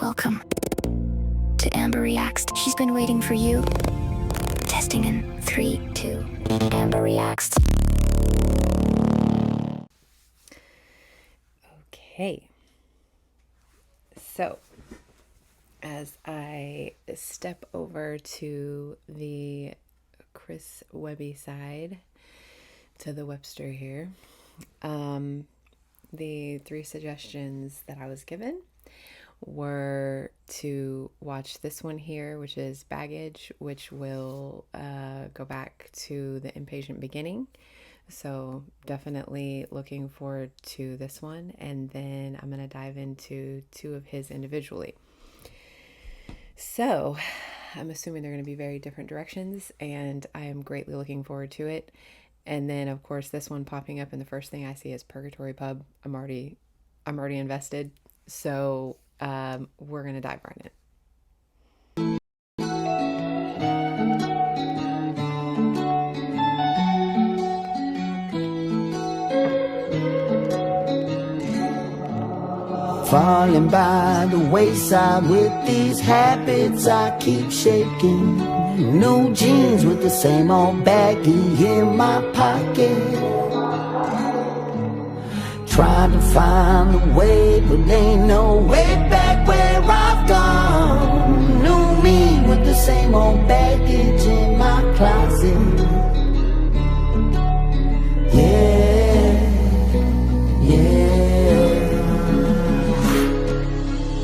Welcome to Amber Reacts. She's been waiting for you. Testing in 3, 2. Amber Reacts. Okay. So, as I step over to the Chris Webby side, to the Webster here, the 3 suggestions that I was given were to watch this one here, which is Baggage, which will go back to the Impatient beginning. So definitely looking forward to this one. And then I'm going to dive into 2 of his individually. So I'm assuming they're going to be very different directions, and I am greatly looking forward to it. And then, of course, this one popping up, and the first thing I see is Purgatory Pub. I'm already invested. So we're gonna dive right in. Falling by the wayside with these habits I keep shaking. New jeans with the same old baggie in my pocket. Trying to find a way, but ain't no way back where I've gone. New me with the same old baggage in my closet.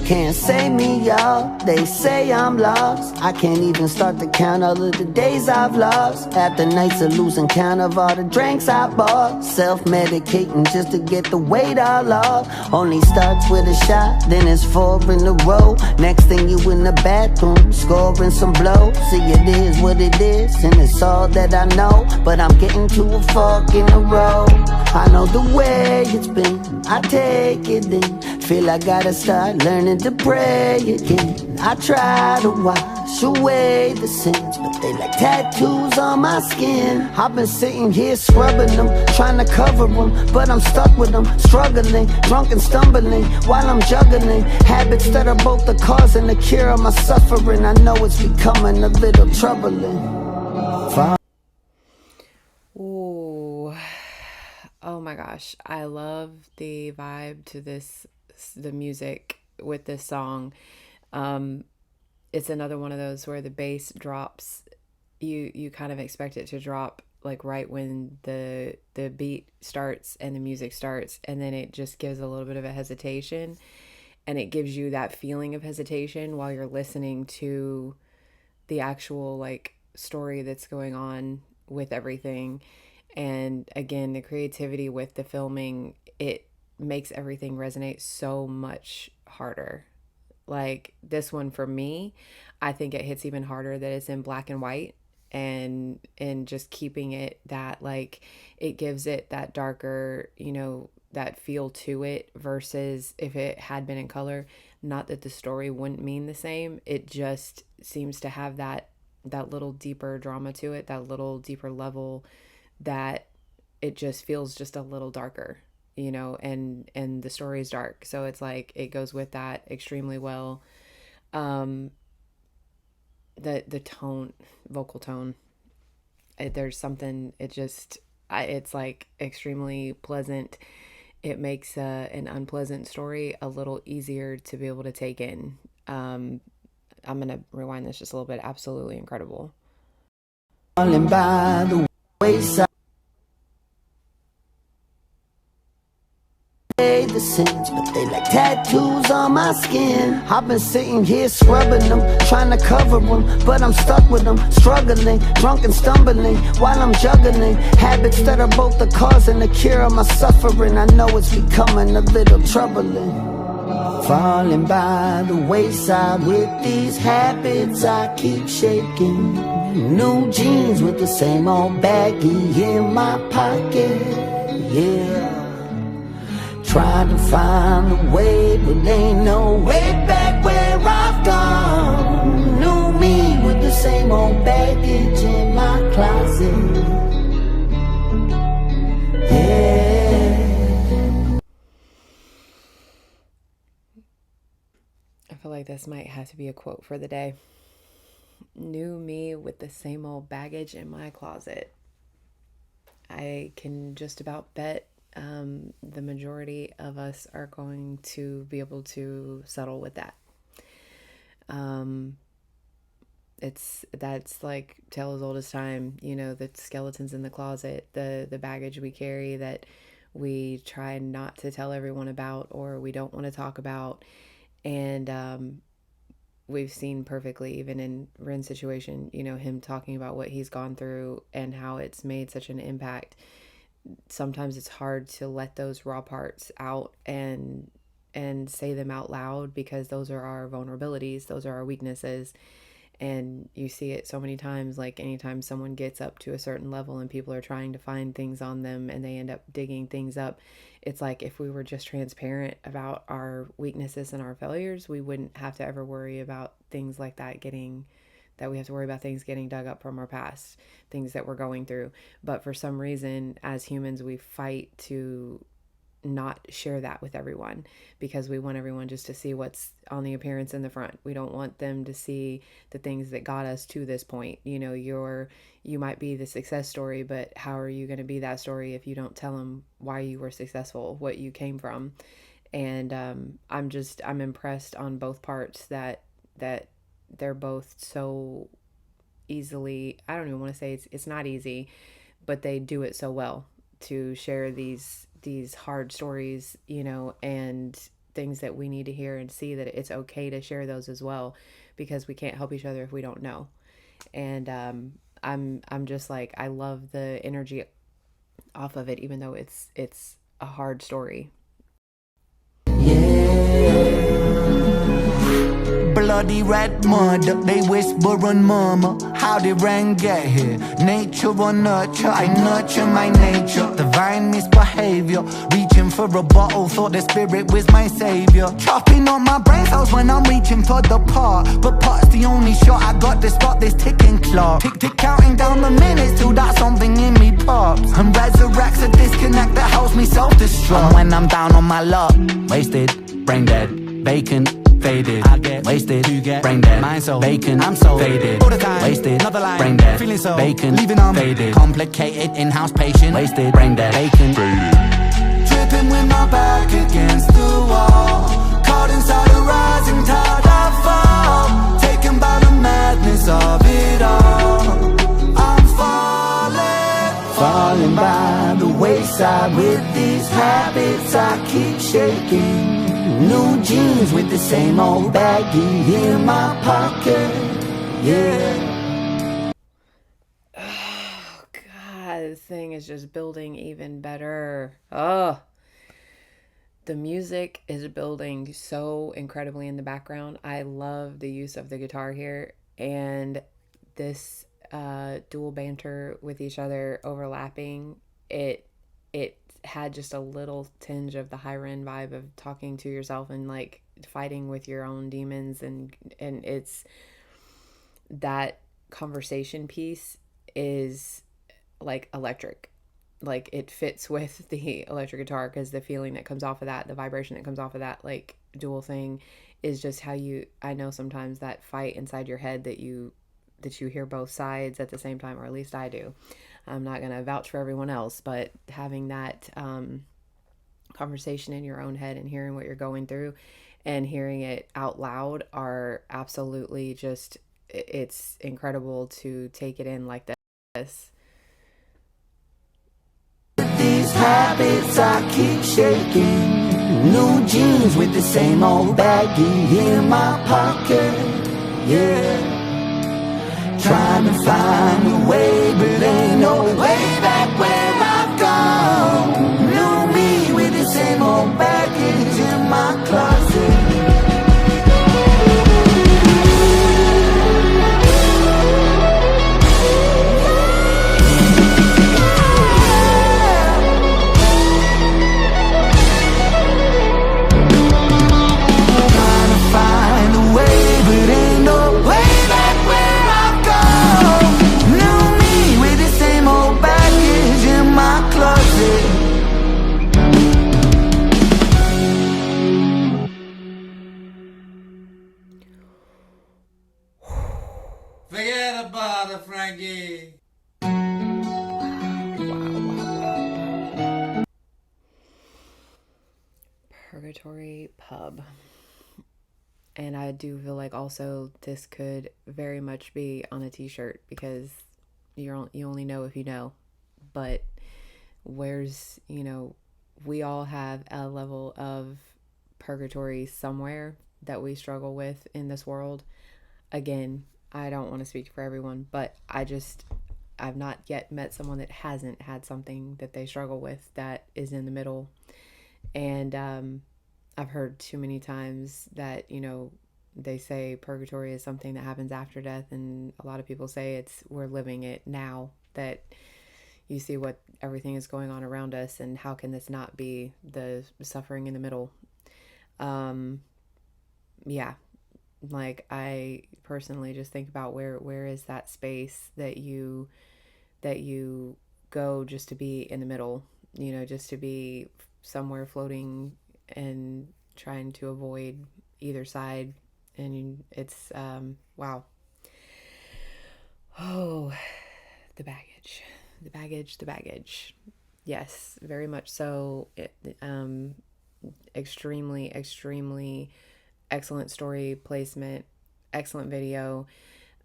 Can't save me, y'all. They say I'm lost. I can't even start to count all of the days I've lost. After nights of losing count of all the drinks I bought. Self-medicating just to get the weight all off. Only starts with a shot, then it's 4 in a row. Next thing you in the bathroom, scoring some blow. See, it is what it is, and it's all that I know. But I'm getting to a fork in the road. I know the way it's been, I take it in. Feel I gotta start learning to pray again. I try to wash away the sins, but they like tattoos on my skin. I've been sitting here scrubbing them, trying to cover them, but I'm stuck with them, struggling, drunk and stumbling, while I'm juggling habits that are both the cause and the cure of my suffering. I know it's becoming a little troubling. Ooh. Oh my gosh, I love the vibe to this, the music with this song. It's another one of those where the bass drops. You kind of expect it to drop like right when the beat starts and the music starts, and then it just gives a little bit of a hesitation, and it gives you that feeling of hesitation while you're listening to the actual like story that's going on with everything. And again, the creativity with the filming, it makes everything resonate so much harder. Like this one for me, I think it hits even harder that it's in black and white, and just keeping it that, like, it gives it that darker, that feel to it, versus if it had been in color. Not that the story wouldn't mean the same, it just seems to have that little deeper drama to it, that little deeper level, that it just feels just a little darker, and the story is dark, so it's like it goes with that extremely well. The tone, vocal tone, there's something, it's like extremely pleasant. It makes an unpleasant story a little easier to be able to take in. I'm gonna rewind this just a little bit. Absolutely incredible. Falling by the wayside, the sins, but they like tattoos on my skin. I've been sitting here scrubbing them, trying to cover them, but I'm stuck with them, struggling, drunk and stumbling, while I'm juggling habits that are both the cause and the cure of my suffering. I know it's becoming a little troubling. Falling by the wayside with these habits I keep shaking. New jeans with the same old baggie in my pocket. Trying to find a way, but ain't no way back where I've gone. New me with the same old baggage in my closet. I feel like this might have to be a quote for the day. New me with the same old baggage in my closet. I can just about bet the majority of us are going to be able to settle with that. That's like tale as old as time, you know, the skeletons in the closet, the baggage we carry that we try not to tell everyone about or we don't want to talk about. And we've seen perfectly, even in Ren's situation, you know, him talking about what he's gone through and how it's made such an impact. Sometimes it's hard to let those raw parts out and say them out loud because those are our vulnerabilities, those are our weaknesses. And you see it so many times, like anytime someone gets up to a certain level and people are trying to find things on them and they end up digging things up, it's like if we were just transparent about our weaknesses and our failures, we wouldn't have to ever worry about things like that we have to worry about things getting dug up from our past, things that we're going through. But for some reason, as humans, we fight to not share that with everyone because we want everyone just to see what's on the appearance in the front. We don't want them to see the things that got us to this point. You know, you might be the success story, but how are you going to be that story if you don't tell them why you were successful, what you came from? And I'm impressed on both parts that they're both so easily, I don't even want to say it's not easy, but they do it so well to share these hard stories, you know, and things that we need to hear and see that it's okay to share those as well, because we can't help each other if we don't know. And I'm just like, I love the energy off of it, even though it's a hard story. Bloody red mud, they whisper and murmur. How did Ren get here? Nature or nurture? I nurture my nature. Divine misbehavior, reaching for a bottle, thought the spirit was my savior. Chopping on my brain cells when I'm reaching for the part, but part's the only shot I got to stop this ticking clock. Tick counting down the minutes till that something in me pops and resurrects a disconnect that helps me self-destruct. And when I'm down on my luck, wasted, brain dead, vacant, faded, I get wasted, you get brain dead, mind so vacant, I'm so faded, all the time, wasted, another line, brain dead, feeling so vacant, leaving on faded, complicated, in-house patient, wasted, brain dead, vacant, faded, tripping with my back against the wall, caught inside a rising tide I fall, taken by the madness of it all, I'm falling by the wayside with these habits I keep shaking. New jeans with the same old baggie in my pocket, yeah. Oh, God, this thing is just building even better. Oh, the music is building so incredibly in the background. I love the use of the guitar here, and this dual banter with each other overlapping. It had just a little tinge of the high Ren vibe of talking to yourself and like fighting with your own demons, and it's that conversation piece is like electric, like it fits with the electric guitar because the feeling that comes off of that, the vibration that comes off of that like dual thing is just how I know sometimes that fight inside your head that you hear both sides at the same time, or at least I do. I'm not going to vouch for everyone else, but having that conversation in your own head and hearing what you're going through and hearing it out loud are absolutely just, it's incredible to take it in like this. These habits I keep shaking, new jeans with the same old baggie in my pocket, yeah. Trying to find a way, but ain't no way back where I've gone. New me with the same old baggage in my closet. Trying to find a way, but ain't no way back where I've gone. New me with the same old baggage Forget about it, Frankie. Wow. Purgatory Pub. And I do feel like also this could very much be on a t-shirt because you only know if you know. But where's, we all have a level of purgatory somewhere that we struggle with in this world. Again, I don't want to speak for everyone, but I've not yet met someone that hasn't had something that they struggle with that is in the middle. And I've heard too many times that, they say purgatory is something that happens after death, and a lot of people say we're living it now, that you see what everything is going on around us, and how can this not be the suffering in the middle? Yeah, like I personally just think about where is that space that you go just to be in the middle, just to be somewhere floating and trying to avoid either side. And it's wow. Oh, the baggage. Yes, very much so. Extremely excellent story placement, excellent video.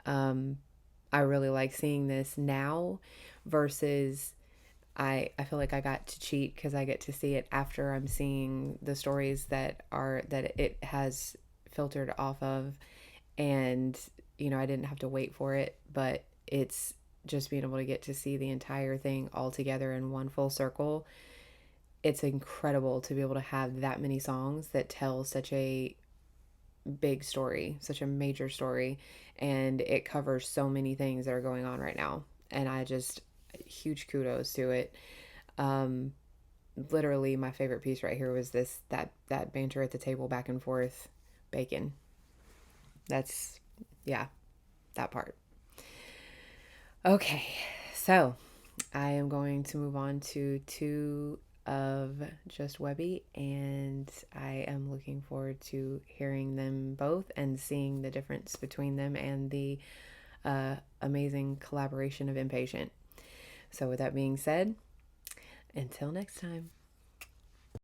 I really like seeing this now versus I feel like I got to cheat because I get to see it after I'm seeing the stories that it has filtered off of, and I didn't have to wait for it, but it's just being able to get to see the entire thing all together in one full circle. It's incredible to be able to have that many songs that tell such a big story, such a major story, and it covers so many things that are going on right now. And I just huge kudos to it. Literally my favorite piece right here was that banter at the table back and forth, bacon. That's yeah, that part. Okay, so I am going to move on to two of just Webby, and I am looking forward to hearing them both and seeing the difference between them and the amazing collaboration of Impatient. So with that being said, until next time.